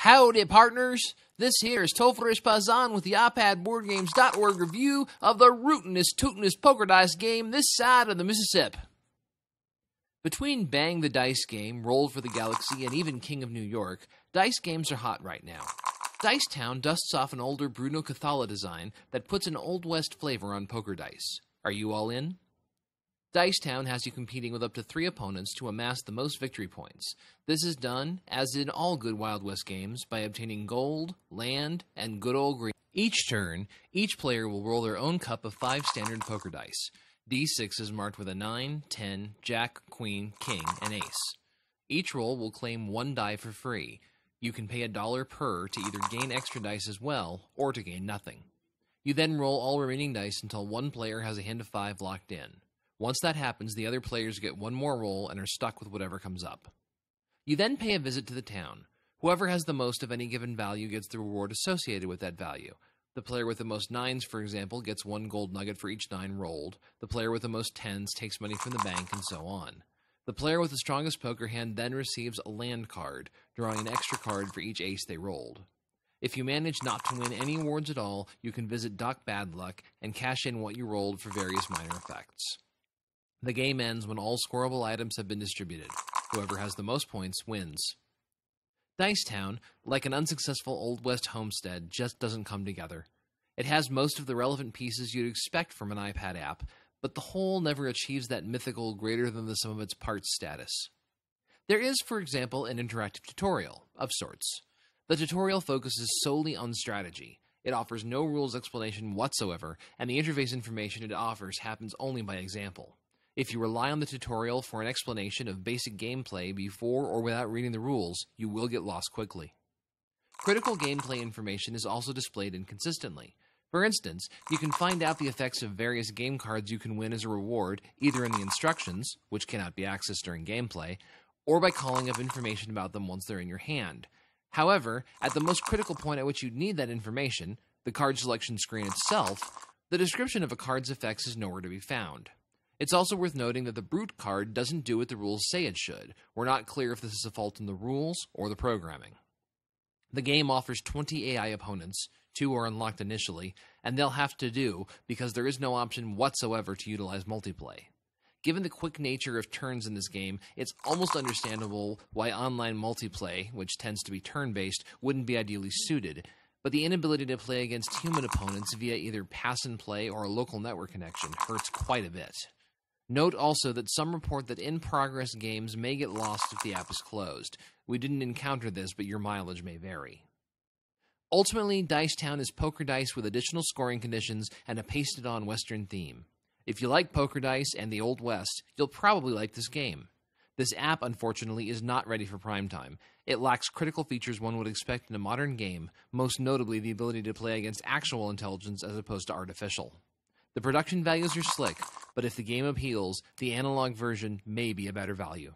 Howdy, partners! This here is Tofres Pazan with the iPadBoardGames.org review of the rootinest, tootinest poker dice game this side of the Mississippi. Between Bang the Dice Game, Roll for the Galaxy, and even King of New York, dice games are hot right now. Dicetown dusts off an older Bruno Cathala design that puts an Old West flavor on poker dice. Are you all in? Dicetown has you competing with up to 3 opponents to amass the most victory points. This is done, as in all good Wild West games, by obtaining gold, land, and good old green. Each turn, each player will roll their own cup of 5 standard poker dice. D6 is marked with a 9, 10, Jack, Queen, King, and Ace. Each roll will claim 1 die for free. You can pay $1 per to either gain extra dice as well, or to gain nothing. You then roll all remaining dice until one player has a hand of 5 locked in. Once that happens, the other players get one more roll and are stuck with whatever comes up. You then pay a visit to the town. Whoever has the most of any given value gets the reward associated with that value. The player with the most 9s, for example, gets 1 gold nugget for each 9 rolled. The player with the most 10s takes money from the bank, and so on. The player with the strongest poker hand then receives a land card, drawing an extra card for each ace they rolled. If you manage not to win any awards at all, you can visit Doc Bad Luck and cash in what you rolled for various minor effects. The game ends when all scoreable items have been distributed. Whoever has the most points wins. Dicetown, like an unsuccessful Old West homestead, just doesn't come together. It has most of the relevant pieces you'd expect from an iPad app, but the whole never achieves that mythical greater than the sum of its parts status. There is, for example, an interactive tutorial, of sorts. The tutorial focuses solely on strategy. It offers no rules explanation whatsoever, and the interface information it offers happens only by example. If you rely on the tutorial for an explanation of basic gameplay before or without reading the rules, you will get lost quickly. Critical gameplay information is also displayed inconsistently. For instance, you can find out the effects of various game cards you can win as a reward either in the instructions, which cannot be accessed during gameplay, or by calling up information about them once they're in your hand. However, at the most critical point at which you'd need that information, the card selection screen itself, the description of a card's effects is nowhere to be found. It's also worth noting that the Brute card doesn't do what the rules say it should. We're not clear if this is a fault in the rules or the programming. The game offers 20 AI opponents, 2 are unlocked initially, and they'll have to do because there is no option whatsoever to utilize multiplay. Given the quick nature of turns in this game, it's almost understandable why online multiplay, which tends to be turn-based, wouldn't be ideally suited, but the inability to play against human opponents via either pass and play or a local network connection hurts quite a bit. Note also that some report that in-progress games may get lost if the app is closed. We didn't encounter this, but your mileage may vary. Ultimately, Dicetown is poker dice with additional scoring conditions and a pasted-on Western theme. If you like poker dice and the Old West, you'll probably like this game. This app, unfortunately, is not ready for prime time. It lacks critical features one would expect in a modern game, most notably the ability to play against actual intelligence as opposed to artificial. The production values are slick, but if the game appeals, the analog version may be a better value.